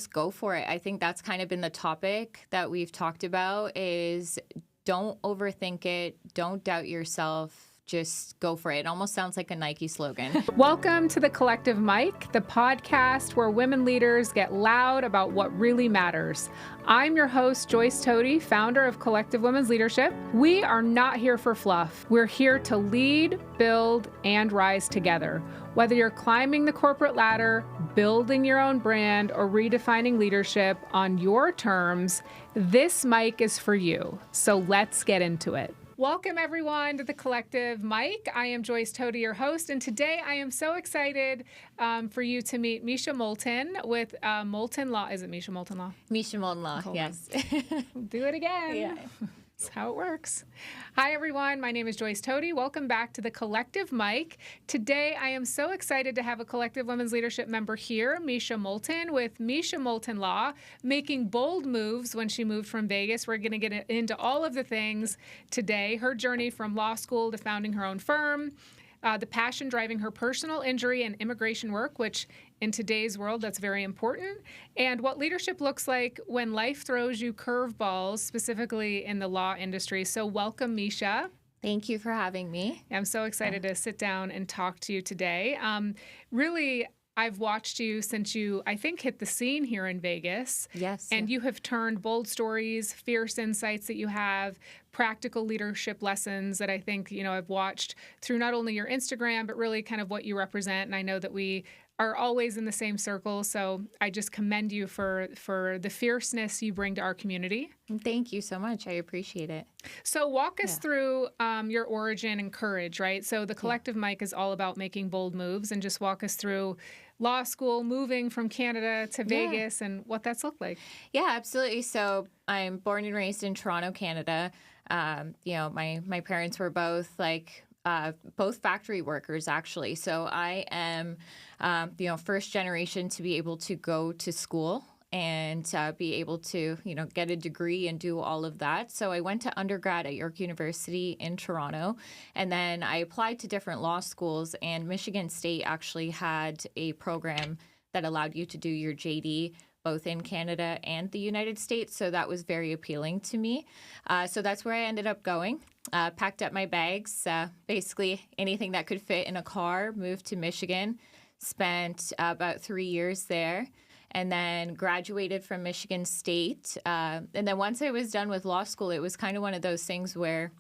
just go for it. I think that's kind of been the topic that we've talked about is don't overthink it. Don't doubt yourself. Just go for it. It almost sounds like a Nike slogan. Welcome to the Collective Mic, the podcast where women leaders get loud about what really matters. I'm your host, Joyce Tody, founder of Collective Women's Leadership. We are not here for fluff. We're here to lead, build, and rise together. Whether you're climbing the corporate ladder, building your own brand, or redefining leadership on your terms, this mic is for you. So let's get into it. Welcome, everyone, to the Collective Mic. I am Joyce Tody, your host, and today I am so excited for you to meet Meesha Moulton with Moulton Law. Is it Meesha Moulton Law? Meesha Moulton Law, yes. Do it again. Yeah. That's how it works. Hi, everyone. My name is Joyce Tody. Welcome back to the Collective Mic. Today, I am so excited to have a Collective Women's Leadership member here, Meesha Moulton, with Meesha Moulton Law, making bold moves when she moved from Vegas. We're going to get into all of the things today, her journey from law school to founding her own firm, the passion driving her personal injury and immigration work, which in today's world, that's very important, and what leadership looks like when life throws you curveballs, specifically in the law industry. So welcome, Meesha. Thank you for having me. I'm so excited to sit down and talk to you today. Really, I've watched you since you, I think, hit the scene here in Vegas. Yes. And you have turned bold stories, fierce insights that you have, practical leadership lessons that I think, I've watched through not only your Instagram, but really kind of what you represent. And I know that we are always in the same circle. So I just commend you for the fierceness you bring to our community. Thank you so much. I appreciate it. So walk us through your origin and courage, right? So the Collective Mic is all about making bold moves, and just walk us through law school, moving from Canada to Vegas, and what that's looked like. Yeah, absolutely. So I'm born and raised in Toronto, Canada. My parents were both factory workers, actually. So I am, first generation to be able to go to school and be able to, get a degree and do all of that. So I went to undergrad at York University in Toronto, and then I applied to different law schools, and Michigan State actually had a program that allowed you to do your JD both in Canada and the United States. So that was very appealing to me. So that's where I ended up going. Packed up my bags, basically anything that could fit in a car, moved to Michigan, spent about 3 years there, and then graduated from Michigan State. And then once I was done with law school, it was kind of one of those things where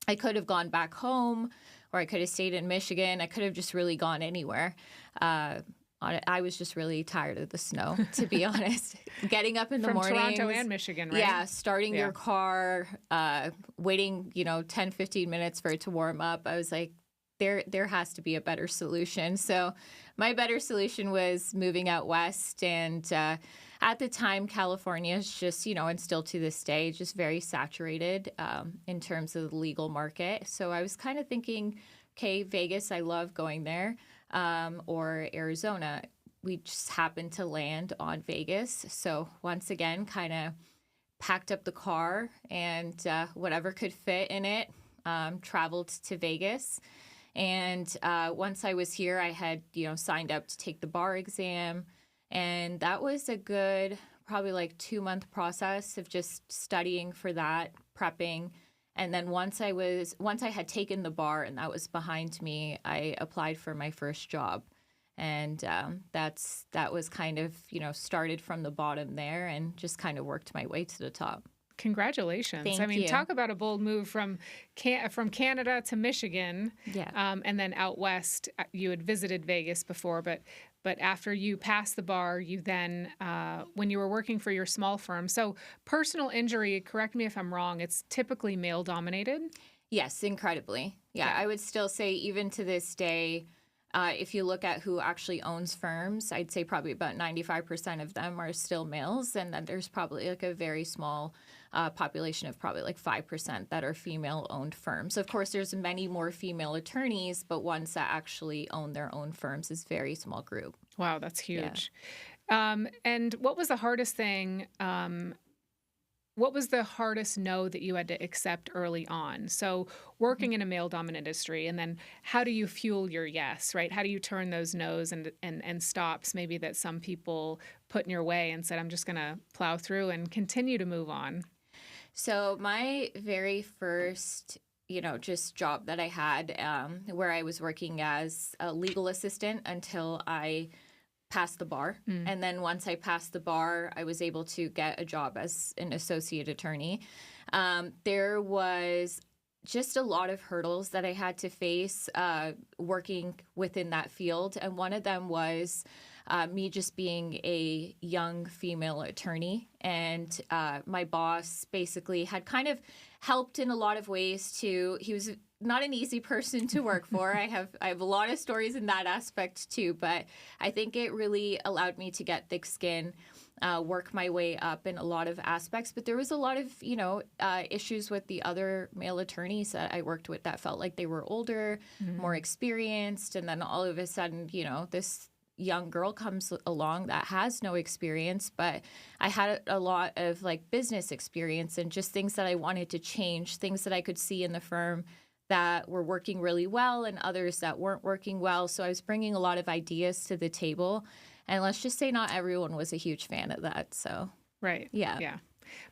I could have gone back home, or I could have stayed in Michigan. I could have just really gone anywhere. I was just really tired of the snow, to be honest. Getting up in the morning. From Toronto and Michigan, right? Yeah, starting your car, waiting, 10, 15 minutes for it to warm up. I was like, there has to be a better solution. So my better solution was moving out west. And at the time, California is just, and still to this day, just very saturated in terms of the legal market. So I was kind of thinking, okay, Vegas, I love going there. Or Arizona. We just happened to land on Vegas. So once again, kind of packed up the car and whatever could fit in it, traveled to Vegas. And once I was here, I had, signed up to take the bar exam. And that was a good, probably 2-month process of just studying for that, prepping. And then once I had taken the bar and that was behind me, I applied for my first job. And that was kind of, started from the bottom there and just kind of worked my way to the top. Congratulations. Thank you. Talk about a bold move from Canada to Michigan. Yeah. And then out west, you had visited Vegas before, but after you passed the bar, you then, when you were working for your small firm, so personal injury, correct me if I'm wrong, it's typically male dominated? Yes, incredibly. Yeah, I would still say even to this day, if you look at who actually owns firms, I'd say probably about 95% of them are still males. And then there's probably a very small population of probably 5% that are female-owned firms. Of course, there's many more female attorneys, but ones that actually own their own firms is a very small group. Wow, that's huge. Yeah. And what was the hardest thing what was the hardest no that you had to accept early on? So working in a male dominant industry, and then how do you fuel your yes, right? How do you turn those no's and stops maybe that some people put in your way and said, I'm just going to plow through and continue to move on? So my very first, just job that I had, where I was working as a legal assistant until I passed the bar. And then once I passed the bar, I was able to get a job as an associate attorney. There was just a lot of hurdles that I had to face working within that field. And one of them was me just being a young female attorney. And my boss basically had kind of helped in a lot of ways he was not an easy person to work for. I have a lot of stories in that aspect too, but I think it really allowed me to get thick skin, work my way up in a lot of aspects. But there was a lot of, issues with the other male attorneys that I worked with that felt like they were older, more experienced. And then all of a sudden, this young girl comes along that has no experience, but I had a lot of like business experience and just things that I wanted to change, things that I could see in the firm that were working really well and others that weren't working well. So I was bringing a lot of ideas to the table. And let's just say not everyone was a huge fan of that. So, right. Yeah. Yeah.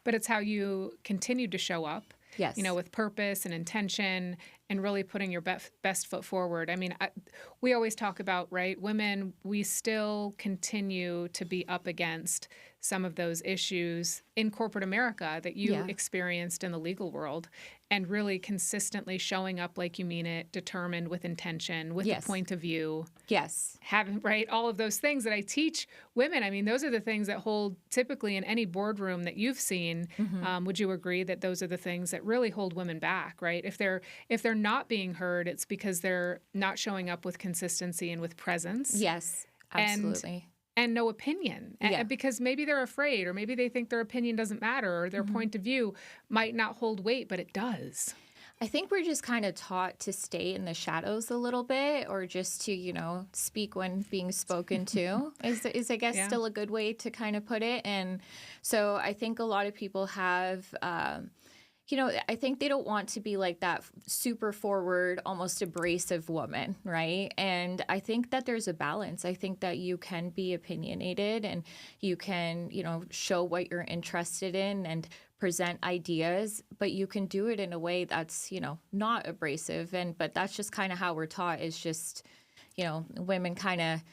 But it's how you continued to show up. Yes. With purpose and intention and really putting your best foot forward. I mean, we always talk about, right, women, we still continue to be up against some of those issues in corporate America that you experienced in the legal world, and really consistently showing up like you mean it, determined with intention, with a point of view. Yes. Having, right, all of those things that I teach women. I mean, those are the things that hold typically in any boardroom that you've seen. Would you agree that those are the things that really hold women back, right? If they're not being heard, it's because they're not showing up with consistency and with presence. Yes, absolutely. And no opinion, because maybe they're afraid, or maybe they think their opinion doesn't matter, or their point of view might not hold weight, but it does. I think we're just kind of taught to stay in the shadows a little bit, or just to, speak when being spoken to is I guess, still a good way to kind of put it. And so I think a lot of people have, I think they don't want to be like that super forward, almost abrasive woman, right? And I think that there's a balance. I think that you can be opinionated and you can, show what you're interested in and present ideas, but you can do it in a way that's, not abrasive. But that's just kind of how we're taught, is just, women kind of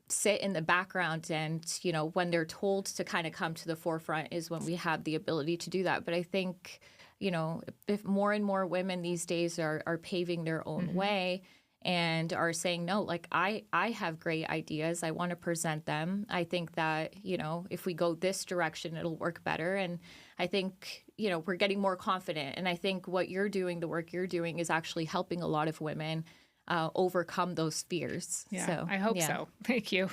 sit in the background, and when they're told to kind of come to the forefront is when we have the ability to do that. But I think if more and more women these days are paving their own way and are saying, no, like I have great ideas, I want to present them, I think that if we go this direction it'll work better. And I think we're getting more confident, and I think what you're doing, the work you're doing, is actually helping a lot of women overcome those fears. Yeah, so, I hope so. Thank you.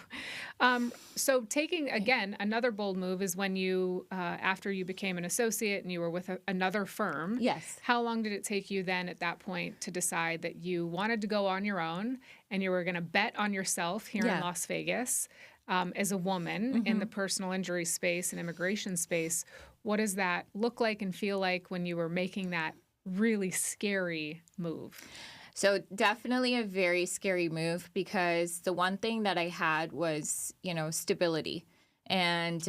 So taking, again, another bold move is when you, after you became an associate and you were with another firm. Yes. How long did it take you then at that point to decide that you wanted to go on your own and you were going to bet on yourself here in Las Vegas as a woman in the personal injury space and immigration space? What does that look like and feel like when you were making that really scary move? So definitely a very scary move, because the one thing that I had was, stability and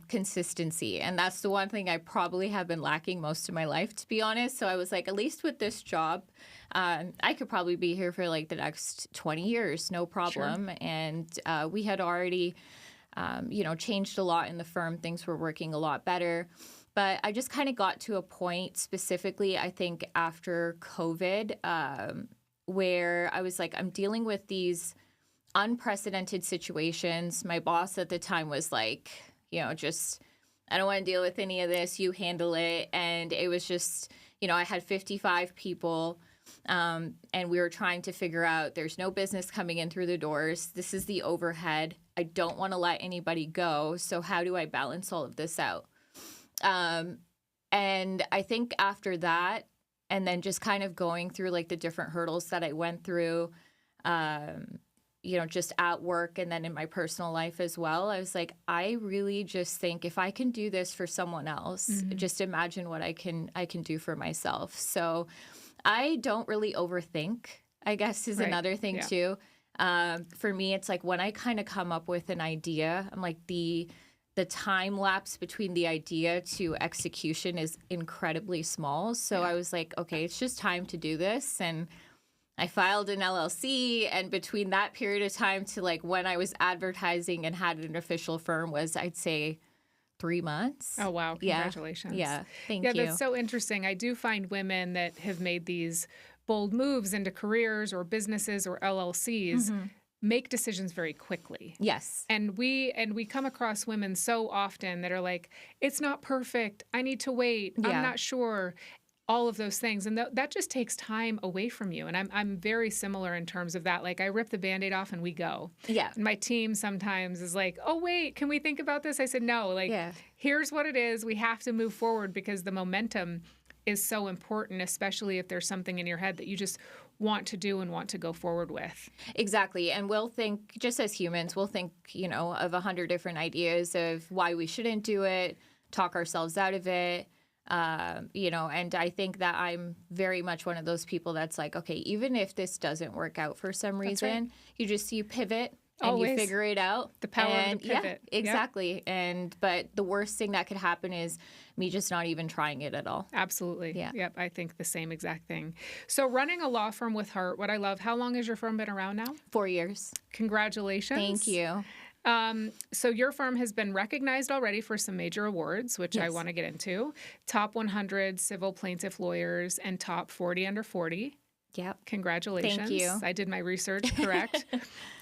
consistency. And that's the one thing I probably have been lacking most of my life, to be honest. So I was like, at least with this job, I could probably be here for like the next 20 years, no problem. Sure. And we had already, changed a lot in the firm. Things were working a lot better. But I just kind of got to a point, specifically, I think, after COVID, where I was like, I'm dealing with these unprecedented situations. My boss at the time was like, just, I don't want to deal with any of this. You handle it. And it was just, I had 55 people, and we were trying to figure out, there's no business coming in through the doors. This is the overhead. I don't want to let anybody go. So how do I balance all of this out? And I think after that, and then just kind of going through like the different hurdles that I went through, just at work and then in my personal life as well. I was like, I really just think if I can do this for someone else, just imagine what I can do for myself. So I don't really overthink, I guess, is another thing too. For me, it's like when I kind of come up with an idea, I'm like the time lapse between the idea to execution is incredibly small. So I was like, okay, it's just time to do this. And I filed an LLC, and between that period of time to like when I was advertising and had an official firm was, I'd say, 3 months. Oh, wow. Congratulations. Yeah. Thank you. Yeah, that's so interesting. I do find women that have made these bold moves into careers or businesses or LLCs make decisions very quickly. Yes. And we come across women so often that are like, it's not perfect. I need to wait. I'm not sure. All of those things. And that just takes time away from you. And I'm very similar in terms of that. Like I rip the Band-Aid off and we go. Yeah. And my team sometimes is like, oh, wait, can we think about this? I said, no, like, here's what it is. We have to move forward because the momentum is so important, especially if there's something in your head that you just want to do and want to go forward with. Exactly. And we'll think, just as humans, we'll think, of 100 different ideas of why we shouldn't do it, talk ourselves out of it. And I think that I'm very much one of those people that's like, okay, even if this doesn't work out for some reason, you pivot and Always. You figure it out. The power of the pivot. Yeah, exactly. Yep. But the worst thing that could happen is me just not even trying it at all. Absolutely. Yeah. Yep. I think the same exact thing. So running a law firm with heart, what I love, how long has your firm been around now? 4 years. Congratulations. Thank you. So your firm has been recognized already for some major awards, which I want to get into. Top 100 civil plaintiff lawyers and top 40 under 40. Yep. Congratulations. Thank you. I did my research correct.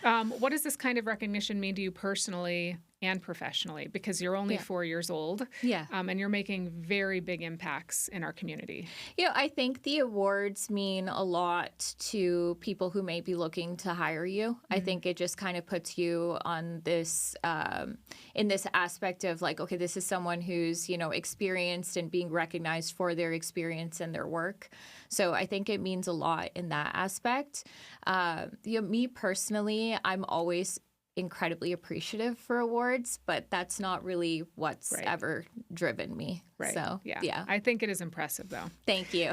What does this kind of recognition mean to you personally and professionally? Because you're only 4 years old. Yeah. And you're making very big impacts in our community. I think the awards mean a lot to people who may be looking to hire you. I think it just kind of puts you on this, in this aspect of like, okay, this is someone who's, experienced and being recognized for their experience and their work. So I think it means a lot in that aspect. Me personally, I'm always incredibly appreciative for awards, but that's not really what's ever driven me. Right. So, yeah. I think it is impressive, though. Thank you.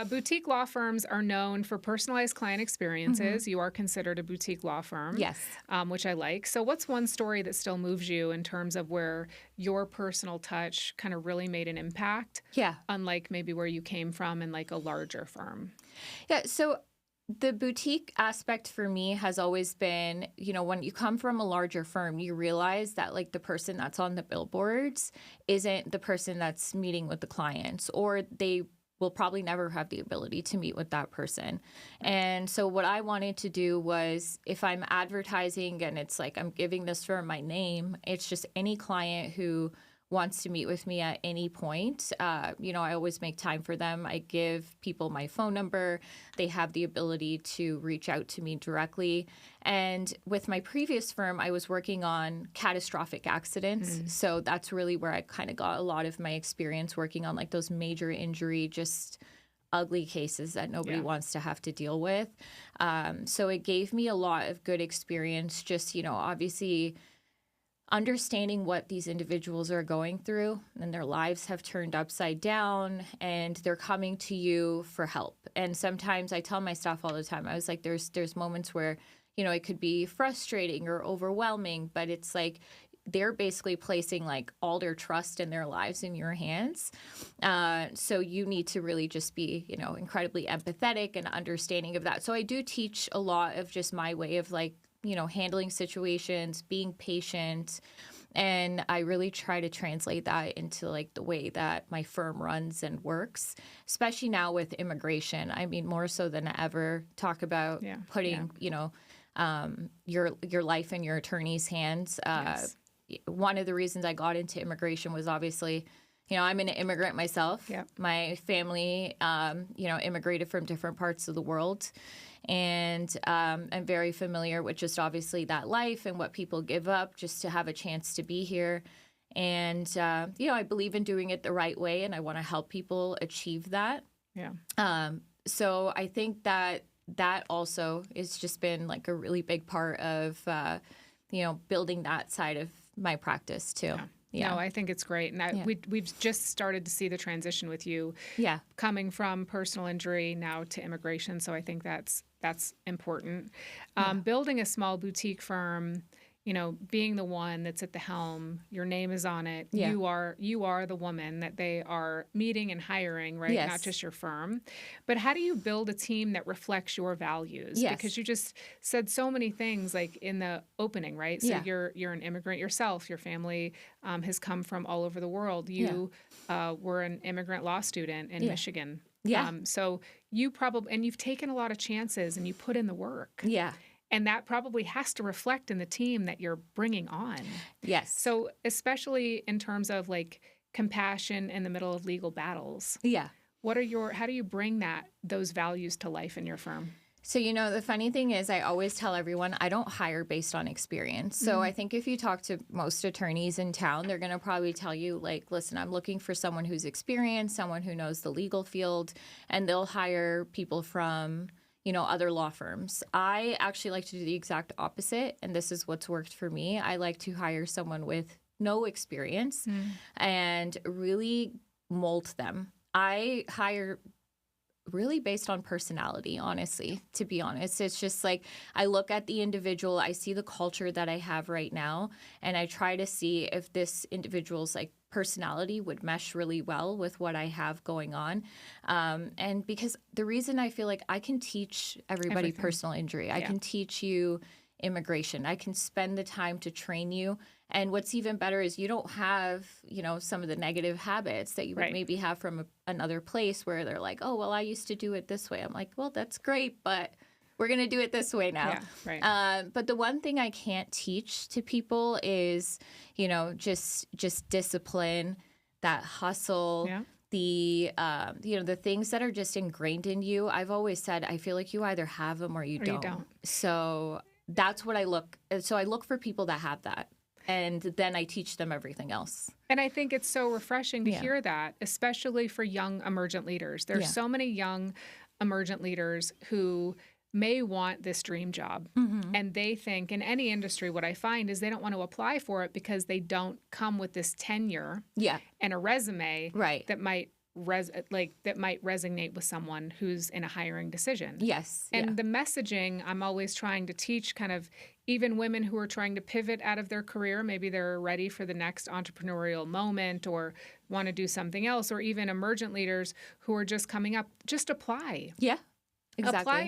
Boutique law firms are known for personalized client experiences. You are considered a boutique law firm. Yes. Which I like. So what's one story that still moves you in terms of where your personal touch kind of really made an impact? Yeah. Unlike maybe where you came from in like a larger firm. Yeah. So the boutique aspect for me has always been, when you come from a larger firm, you realize that like the person that's on the billboards isn't the person that's meeting with the clients, or they will probably never have the ability to meet with that person. And so what I wanted to do was, if I'm advertising and it's like I'm giving this firm my name, it's just any client who wants to meet with me at any point. I always make time for them. I give people my phone number. They have the ability to reach out to me directly. And with my previous firm, I was working on catastrophic accidents. So that's really where I kind of got a lot of my experience working on like those major injury, just ugly cases that nobody wants to have to deal with. So it gave me a lot of good experience, just, obviously understanding what these individuals are going through, and their lives have turned upside down and they're coming to you for help. And sometimes I tell my staff all the time, I was like, there's moments where, it could be frustrating or overwhelming, but it's like they're basically placing like all their trust in their lives in your hands. So you need to really just be, incredibly empathetic and understanding of that. So I do teach a lot of just my way of like, handling situations, being patient. And I really try to translate that into like the way that my firm runs and works, especially now with immigration. I mean, more so than ever, talk about putting, your life in your attorney's hands. One of the reasons I got into immigration was obviously, I'm an immigrant myself. Yep. My family, immigrated from different parts of the world. And I'm very familiar with just obviously that life and what people give up just to have a chance to be here. And, I believe in doing it the right way, and I want to help people achieve that. Yeah. So I think that that also has just been like a really big part of, building that side of my practice too. Yeah. No, I think it's great. And we've just started to see the transition with you coming from personal injury now to immigration. So I think that's important. Building a small boutique firm, being the one that's at the helm, your name is on it. Yeah. You are the woman that they are meeting and hiring, right? Yes. Not just your firm. But how do you build a team that reflects your values? Yes. Because you just said so many things like in the opening, right? So you're an immigrant yourself. Your family has come from all over the world. You were an immigrant law student in Michigan. Yeah. So you and you've taken a lot of chances and you put in the work. Yeah. And that probably has to reflect in the team that you're bringing on. Yes. So especially in terms of like compassion in the middle of legal battles. Yeah. How do you bring those values to life in your firm? So, the funny thing is I always tell everyone I don't hire based on experience. So I think if you talk to most attorneys in town, they're going to probably tell you like, listen, I'm looking for someone who's experienced, someone who knows the legal field, and they'll hire people from other law firms. I actually like to do the exact opposite, and this is what's worked for me. I like to hire someone with no experience and really mold them. I hire really based on personality, honestly, to be honest. It's just like I look at the individual, I see the culture that I have right now, and I try to see if this individual's like personality would mesh really well with what I have going on. And because the reason I feel like I can teach everybody personal injury, I can teach you immigration, I can spend the time to train you. And what's even better is you don't have, some of the negative habits that you would maybe have from another place where they're like, oh, well, I used to do it this way. I'm like, well, that's great, but we're going to do it this way now. Yeah, right. But the one thing I can't teach to people is, just discipline, that hustle, the things that are just ingrained in you. I've always said, I feel like you either have them or you don't. So that's what I look. So I look for people that have that. And then I teach them everything else. And I think it's so refreshing to hear that, especially for young emergent leaders. There's so many young emergent leaders who may want this dream job. And they think in any industry, what I find is they don't want to apply for it because they don't come with this tenure and a resume that might resonate with someone who's in a hiring decision. Yes. And the messaging I'm always trying to teach kind of even women who are trying to pivot out of their career, maybe they're ready for the next entrepreneurial moment or want to do something else, or even emergent leaders who are just coming up, just apply. Yeah. Exactly. Apply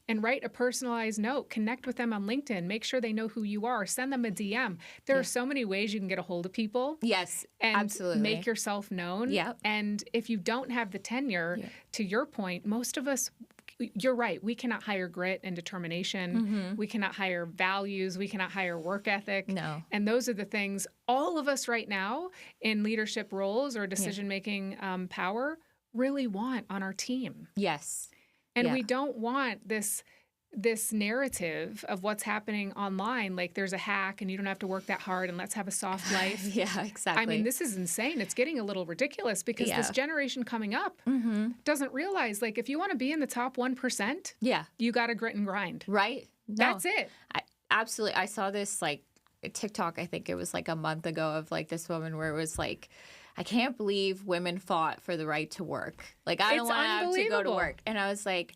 and write a personalized note. Connect with them on LinkedIn. Make sure they know who you are. Send them a DM. There are so many ways you can get a hold of people. Yes, and absolutely. Make yourself known. Yeah. And if you don't have the tenure, to your point, most of us, you're right. We cannot hire grit and determination. We cannot hire values. We cannot hire work ethic. No. And those are the things all of us right now in leadership roles or decision-making power really want on our team. Yes. And we don't want this narrative of what's happening online, like there's a hack and you don't have to work that hard and let's have a soft life. Yeah, exactly. I mean, this is insane. It's getting a little ridiculous because this generation coming up doesn't realize, like, if you want to be in the top 1%, you got to grit and grind. Right? No. That's it. Absolutely. I saw this, like, TikTok, I think it was like a month ago, of like this woman where it was like, I can't believe women fought for the right to work. Like, I don't want to have to go to work. And I was like,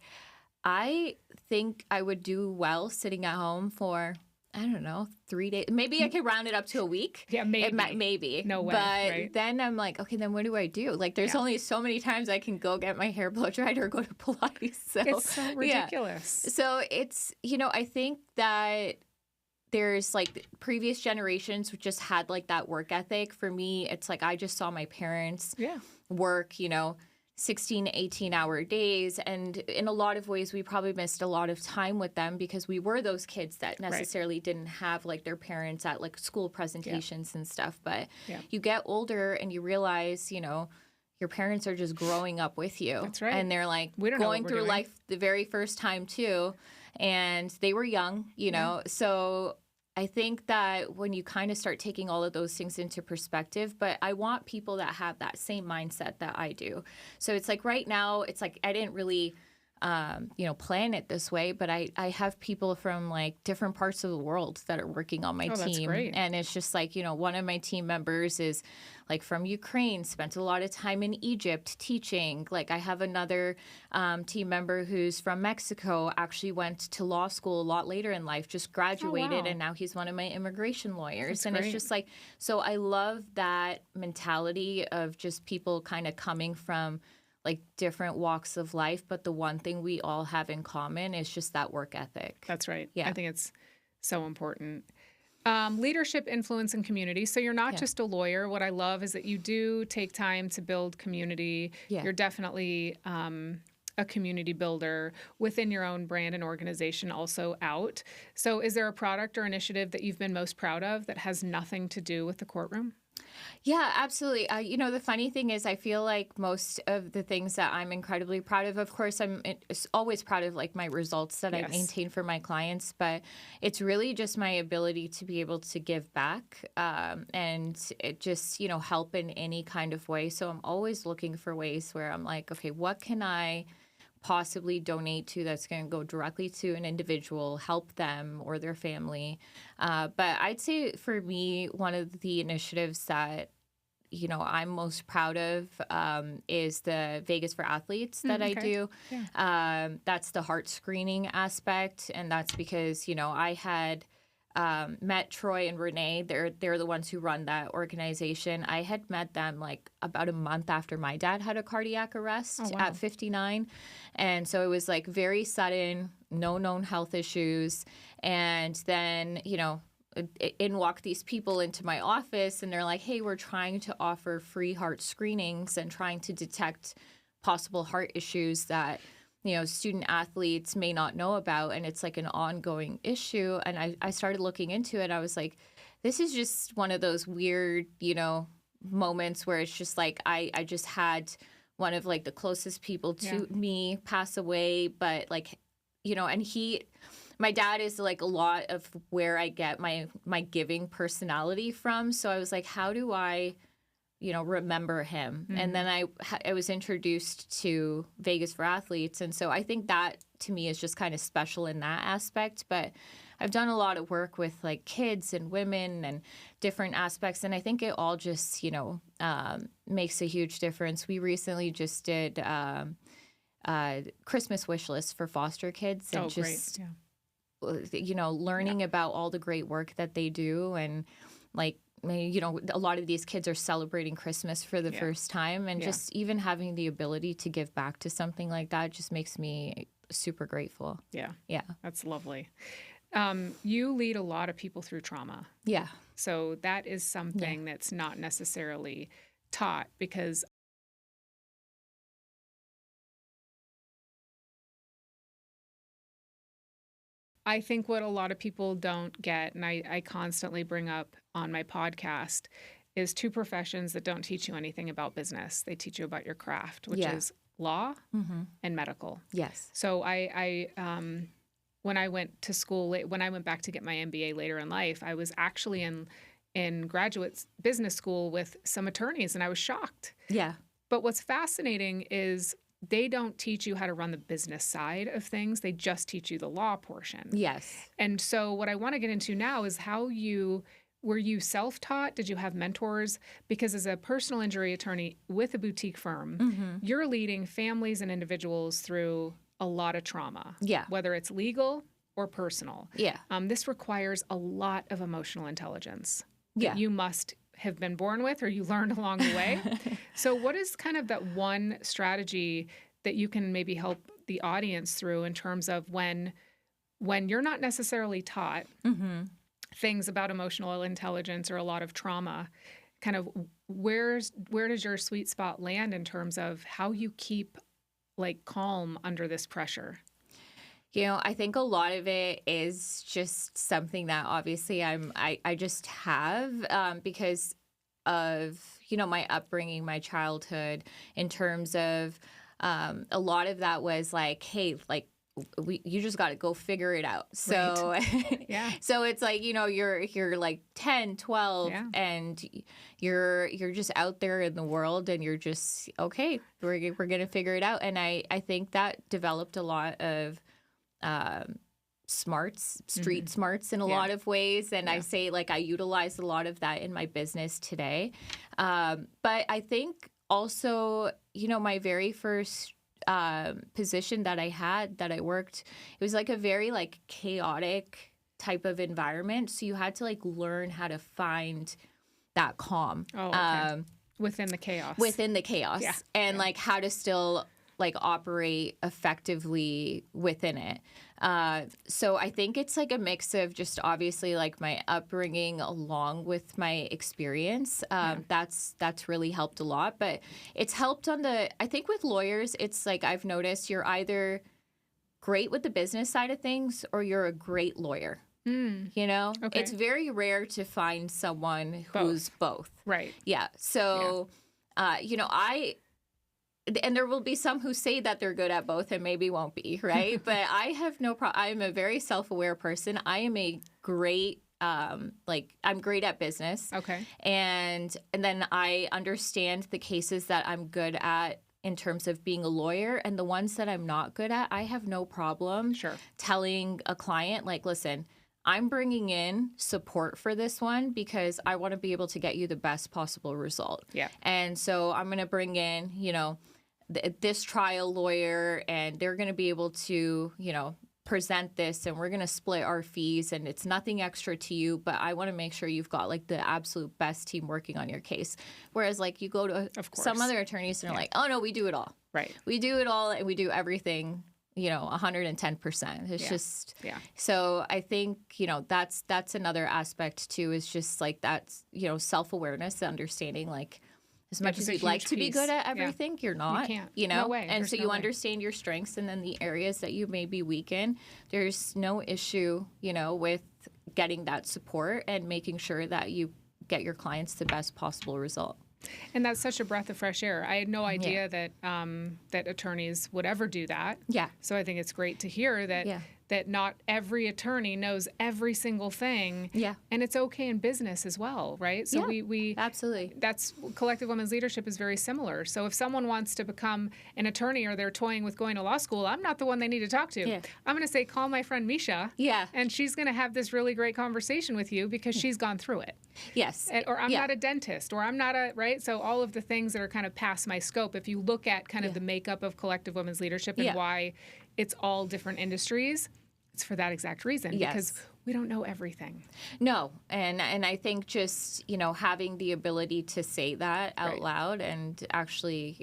I think I would do well sitting at home for, I don't know, 3 days. Maybe I could round it up to a week. Yeah, maybe. Maybe. No way. But then I'm like, okay, then what do I do? Like, there's only so many times I can go get my hair blow dried or go to Pilates. So, it's so ridiculous. So it's, I think that there's like previous generations just had like that work ethic. For me, it's like I just saw my parents work, 16, 18-hour days. And in a lot of ways, we probably missed a lot of time with them because we were those kids that necessarily didn't have like their parents at like school presentations and stuff. But you get older and you realize, your parents are just growing up with you. That's right. And they're like going through life the very first time too. And they were young, so I think that when you kind of start taking all of those things into perspective, but I want people that have that same mindset that I do. So it's like right now, it's like I didn't really plan it this way, but I have people from like different parts of the world that are working on my Oh, that's team. great. And it's just like, one of my team members is like from Ukraine, spent a lot of time in Egypt teaching. Like I have another team member who's from Mexico, actually went to law school a lot later in life, just graduated, wow. and now he's one of my immigration lawyers. That's and great. It's just like, so I love that mentality of just people kind of coming from like different walks of life, but the one thing we all have in common is just that work ethic. That's right. Yeah. I think it's so important. Leadership, influence, and community. So you're not just a lawyer. What I love is that you do take time to build community. Yeah. You're definitely a community builder within your own brand and organization, also out. So is there a product or initiative that you've been most proud of that has nothing to do with the courtroom? Yeah, absolutely. The funny thing is I feel like most of the things that I'm incredibly proud of course, I'm always proud of like my results that I maintain for my clients, but it's really just my ability to be able to give back and it just, help in any kind of way. So I'm always looking for ways where I'm like, okay, what can I possibly donate to that's going to go directly to an individual, help them or their family. But I'd say for me, one of the initiatives that I'm most proud of is the Vegas for Athletes that I do. Yeah. That's the heart screening aspect, and that's because I had met Troy and Renee. They're the ones who run that organization. I had met them like about a month after my dad had a cardiac arrest at 59. And so it was like very sudden, no known health issues. And then, in walk these people into my office and they're like, hey, we're trying to offer free heart screenings and trying to detect possible heart issues that student athletes may not know about, and it's like an ongoing issue. And I started looking into it. I was like, this is just one of those weird, moments where it's just like I just had one of like the closest people to me pass away, but like, and my dad is like a lot of where I get my giving personality from. So I was like, how do I remember him? Mm-hmm. And then I was introduced to Vegas for Athletes. And so I think that to me is just kind of special in that aspect. But I've done a lot of work with like kids and women and different aspects. And I think it all just, makes a huge difference. We recently just did Christmas wish lists for foster kids. And just, learning about all the great work that they do. And like, a lot of these kids are celebrating Christmas for the first time, and just even having the ability to give back to something like that just makes me super grateful. Yeah. Yeah. That's lovely. You lead a lot of people through trauma. Yeah. So that is something that's not necessarily taught, because I think what a lot of people don't get, and I constantly bring up on my podcast, is two professions that don't teach you anything about business. They teach you about your craft, which is law and medical. Yes. So I when I went to school, when I went back to get my MBA later in life, I was actually in graduate business school with some attorneys, and I was shocked. Yeah. But what's fascinating is they don't teach you how to run the business side of things. They just teach you the law portion. Yes. And so what I want to get into now is were you self-taught? Did you have mentors? Because as a personal injury attorney with a boutique firm, you're leading families and individuals through a lot of trauma. Yeah. Whether it's legal or personal. Yeah. This requires a lot of emotional intelligence that you must have been born with or you learned along the way. So what is kind of that one strategy that you can maybe help the audience through in terms of when you're not necessarily taught things about emotional intelligence or a lot of trauma, kind of where does your sweet spot land in terms of how you keep like calm under this pressure? I think a lot of it is just something that obviously I just have because of, my upbringing, my childhood, in terms of a lot of that was like, hey, like you just got to go figure it out. So, Right. Yeah. So it's like, you're like 10, 12 Yeah. and you're just out there in the world and you're just, okay, we're going to figure it out. And I think that developed a lot of, street smarts in a lot of ways. And I say, like, I utilize a lot of that in my business today. But I think also, my very first position that I worked, it was like a very like chaotic type of environment. So you had to like learn how to find that calm. Oh, okay. Within the chaos. Yeah. And like how to still like operate effectively within it. So I think it's like a mix of just obviously like my upbringing along with my experience. That's really helped a lot, but it's helped I think with lawyers, it's like I've noticed you're either great with the business side of things or you're a great lawyer. Okay. It's very rare to find someone who's both. Right. Yeah. So, and there will be some who say that they're good at both and maybe won't be, right? But I have no problem. I'm a very self-aware person. I am a great, I'm great at business. Okay. And then I understand the cases that I'm good at in terms of being a lawyer, and the ones that I'm not good at, I have no problem telling a client, like, listen, I'm bringing in support for this one because I want to be able to get you the best possible result. Yeah. And so I'm going to bring in, this trial lawyer, and they're going to be able to, present this, and we're going to split our fees, and it's nothing extra to you, but I want to make sure you've got like the absolute best team working on your case. Whereas like you go to some other attorneys and they're like, oh no, we do it all. Right. We do it all, and we do everything 110%. It's just, so I think, that's another aspect too, is just like that's, self-awareness, understanding like as much as you'd like to be good at everything, you're not, you can't. No way. And There's so no you way. understand your strengths and then the areas that you may be weak in. There's no issue, with getting that support and making sure that you get your clients the best possible result. And that's such a breath of fresh air. I had no idea that that attorneys would ever do that. Yeah. So I think it's great to hear that that not every attorney knows every single thing. Yeah. And it's okay in business as well, right? So we absolutely. That's collective women's leadership is very similar. So if someone wants to become an attorney or they're toying with going to law school, I'm not the one they need to talk to. Yeah. I'm going to say, call my friend Meesha. Yeah. And she's going to have this really great conversation with you because she's gone through it. Yes. Or I'm not a dentist, or I'm not right? So all of the things that are kind of past my scope, if you look at kind of the makeup of collective women's leadership and why it's all different industries, it's for that exact reason, because we don't know everything. No. And I think just, having the ability to say that out loud and actually,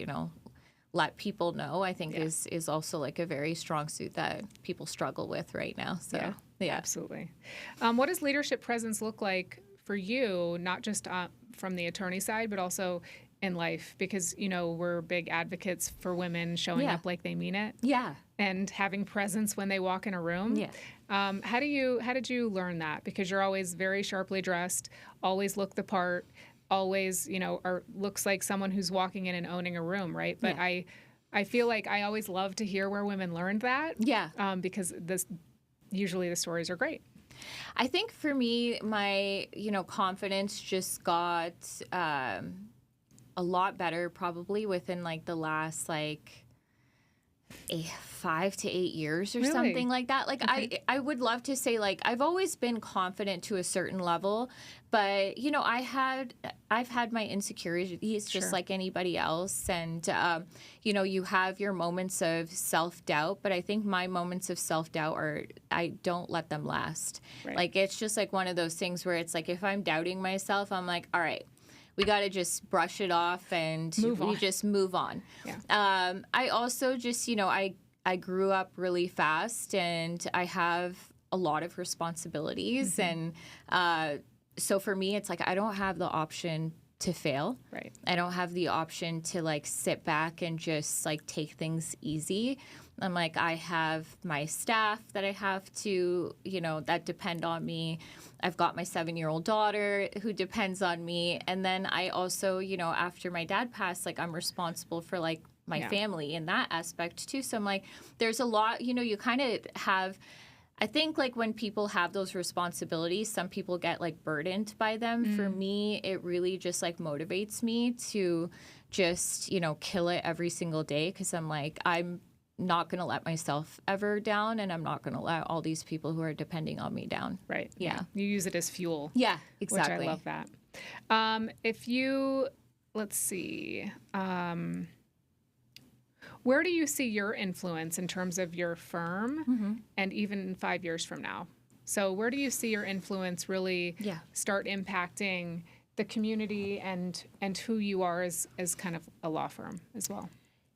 let people know, I think is also like a very strong suit that people struggle with right now. So, Absolutely. What does leadership presence look like for you, not just from the attorney side, but also in life? Because, we're big advocates for women showing up like they mean it. Yeah. And having presence when they walk in a room. Yeah. How did you learn that? Because you're always very sharply dressed, always look the part, always, looks like someone who's walking in and owning a room, right? But I feel like I always love to hear where women learned that. Yeah. Because usually the stories are great. I think for me, my, confidence just got a lot better probably within like the last 5 to 8 years or something like that. Like I would love to say like I've always been confident to a certain level, but I've had my insecurities just like anybody else, and you have your moments of self-doubt, but I think my moments of self-doubt I don't let them last. Right. Like it's just like one of those things where it's like if I'm doubting myself, I'm like, all right, we got to just brush it off and we just move on. Yeah. I also just, I grew up really fast and I have a lot of responsibilities. And so for me, it's like I don't have the option to fail. Right. I don't have the option to like sit back and just like take things easy. I'm like, I have my staff that I have to, that depend on me. I've got my 7-year-old daughter who depends on me. And then I also, after my dad passed, like I'm responsible for like my family in that aspect too. So I'm like, there's a lot, you kind of have, I think like when people have those responsibilities, some people get like burdened by them. For me, it really just like motivates me to just, kill it every single day. Cause I'm like, I'm not going to let myself ever down, and I'm not going to let all these people who are depending on me down. Right. Yeah. You use it as fuel. Yeah, exactly. Which I love that. Let's see, where do you see your influence in terms of your firm and even 5 years from now? So where do you see your influence really start impacting the community and who you are as kind of a law firm as well?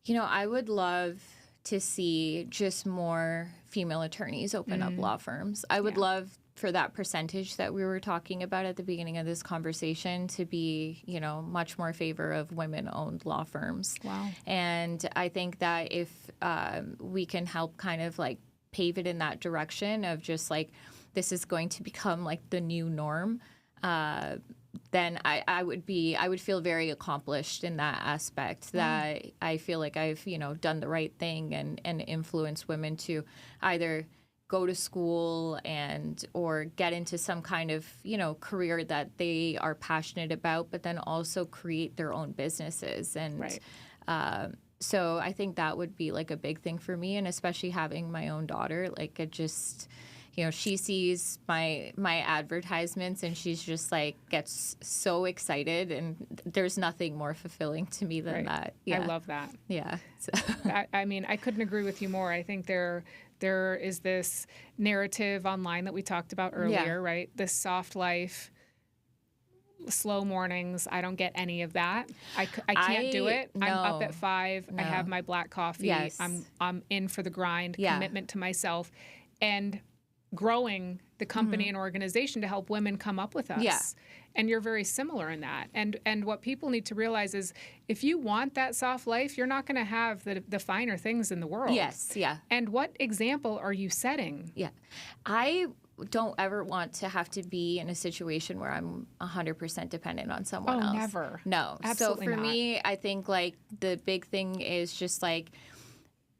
I would love to see just more female attorneys open up law firms. I would love for that percentage that we were talking about at the beginning of this conversation to be, much more favor of women-owned law firms. Wow. And I think that if we can help kind of like pave it in that direction of just like, this is going to become like the new norm, then I would feel very accomplished in that aspect, that I feel like I've, done the right thing and influenced women to either go to school or get into some kind of, career that they are passionate about, but then also create their own businesses. And so I think that would be like a big thing for me, and especially having my own daughter, like it just, she sees my advertisements and she's just like gets so excited, and there's nothing more fulfilling to me than that. Yeah. I love that. Yeah. So. I mean, I couldn't agree with you more. I think there is this narrative online that we talked about earlier, right? This soft life, slow mornings. I don't get any of that. I can't do it. No. I'm up at 5. No. I have my black coffee. Yes. I'm in for the grind, commitment to myself, and growing the company and organization to help women come up with us. Yeah. And you're very similar in that. And what people need to realize is if you want that soft life, you're not going to have the finer things in the world. Yes, yeah. And what example are you setting? Yeah. I don't ever want to have to be in a situation where I'm 100% dependent on someone else. Never. No. Absolutely so for not. me, I think like the big thing is just like,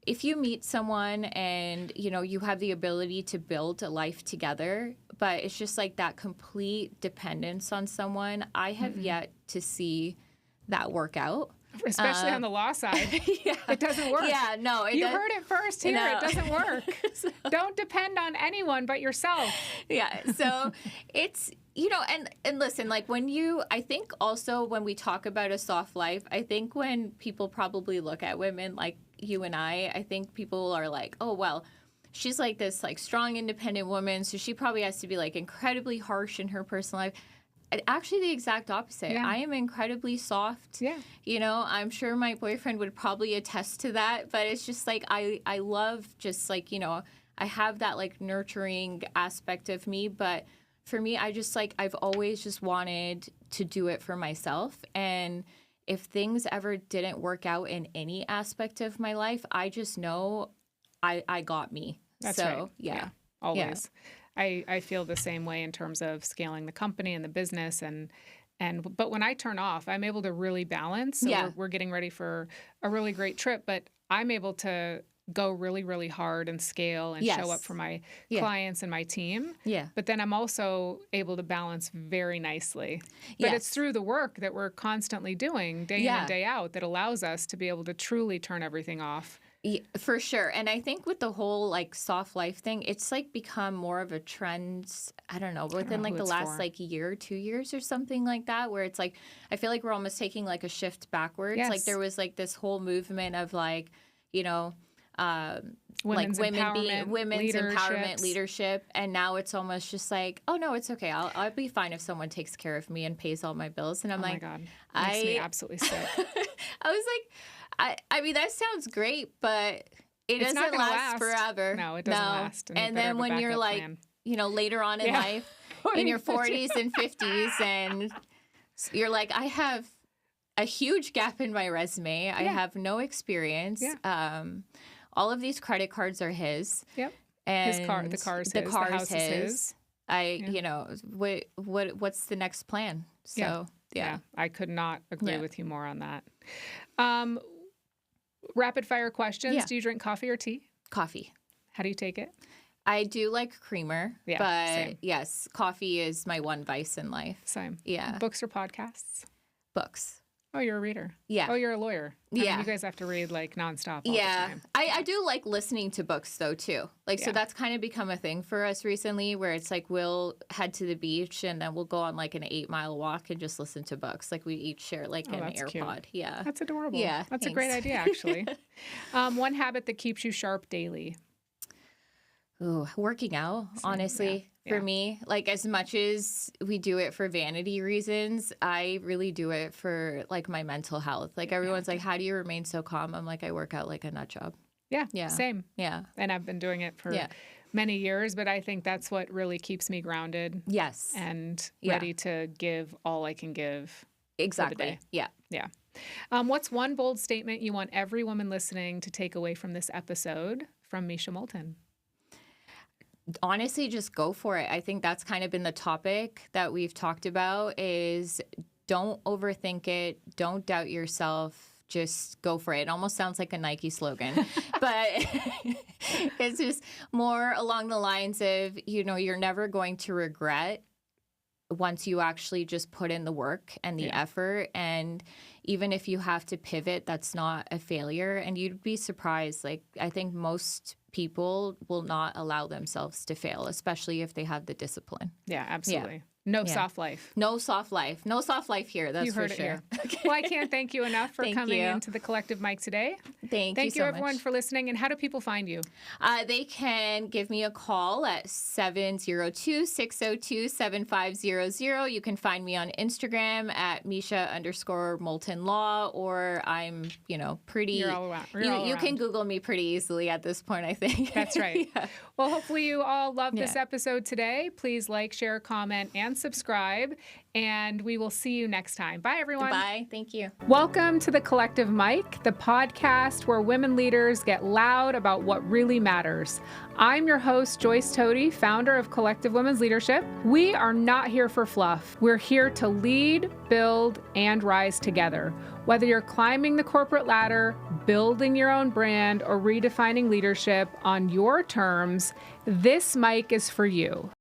if you meet someone and, you have the ability to build a life together, but it's just like that complete dependence on someone, I have yet to see that work out. Especially on the law side. It doesn't work. Yeah, no. You heard it first here. No. It doesn't work. Don't depend on anyone but yourself. Yeah. So it's, and listen, like I think also when we talk about a soft life, I think when people probably look at women like you and I think people are like, oh, well, she's like this like strong, independent woman, so she probably has to be like incredibly harsh in her personal life. Actually, the exact opposite. Yeah. I am incredibly soft. Yeah. I'm sure my boyfriend would probably attest to that, but it's just like I love just like, I have that like nurturing aspect of me, but for me, I just like, I've always just wanted to do it for myself. And if things ever didn't work out in any aspect of my life, I just know I got me. That's so, right. Yeah. Always. Yeah. I feel the same way in terms of scaling the company and the business but when I turn off, I'm able to really balance. So we're getting ready for a really great trip, but I'm able to go really, really hard and scale and show up for my clients and my team. Yeah. But then I'm also able to balance very nicely. But it's through the work that we're constantly doing day in and day out that allows us to be able to truly turn everything off. Yeah, for sure. And I think with the whole like soft life thing, it's like become more of a trend, I don't know, within like the last like year, 2 years or something like that, where it's like, I feel like we're almost taking like a shift backwards. Yes. Like there was like this whole movement of like, Women's like empowerment, women's empowerment, leaderships. leadership, and now it's almost just like, oh no, it's okay. I'll be fine if someone takes care of me and pays all my bills. And I'm Oh like, my God. Makes me absolutely sick. I was like, I mean that sounds great, but it It's not doesn't gonna last forever. No, it doesn't last. And then when you're like, later on in life, in your 40s and 50s, and you're like, I have a huge gap in my resume. I have no experience. All of these credit cards are his. Yep. And the car's the his. car's The house is his. What's the next plan? So, I could not agree with you more on that. Rapid fire questions. Yeah. Do you drink coffee or tea? Coffee. How do you take it? I do like creamer, Yeah, but same. yes, coffee is my one vice in life. Same. Yeah. Books or podcasts? Books. Oh, you're a reader. Yeah. Oh, you're a lawyer. I mean, Yeah. you guys have to read like nonstop all the Yeah. time. I do like listening to books though too. Like, Yeah. so that's kind of become a thing for us recently where it's like we'll head to the beach and then we'll go on like an 8-mile walk and just listen to books. Like we each share like an that's cute. AirPod. Yeah. That's adorable. Yeah, That's a thanks. great idea, actually. One habit that keeps you sharp daily. Ooh, working out, honestly, for Yeah. me. Like as much as we do it for vanity reasons, I really do it for like my mental health. Like everyone's like, how do you remain so calm? I'm like, I work out like a nut job. Yeah, Yeah. same. Yeah. And I've been doing it for many years, but I think that's what really keeps me grounded Yes. and Yeah. ready to give all I can give. Exactly. day. Yeah. Yeah. What's one bold statement you want every woman listening to take away from this episode from Meesha Moulton? Honestly, just go for it. I think that's kind of been the topic that we've talked about is don't overthink it. Don't doubt yourself. Just go for it. It almost sounds like a Nike slogan, but it's just more along the lines of, you're never going to regret once you actually just put in the work and the effort. And even if you have to pivot, that's not a failure. And you'd be surprised. Like, I think most people will not allow themselves to fail, especially if they have the discipline. Yeah, absolutely. No soft life. No soft life. No soft life here. That's You heard for it sure. here. Well, I can't thank you enough for Thank coming you. into the Collective Mic today. Thank Thank you you, so everyone, much. for listening. And how do people find you? They can give me a call at 702-602-7500. You can find me on Instagram at Meesha_Moulton Law, or I'm, pretty. You're all around. You can Google me pretty easily at this point, I think. That's right. Yeah. Well, hopefully you all loved this Yeah. episode today. Please like, share, comment, and subscribe. And we will see you next time. Bye, everyone. Bye. Thank you. Welcome to the Collective Mic, the podcast where women leaders get loud about what really matters. I'm your host, Joyce Tody, founder of Collective Women's Leadership. We are not here for fluff. We're here to lead, build, and rise together. Whether you're climbing the corporate ladder, building your own brand, or redefining leadership on your terms, this mic is for you.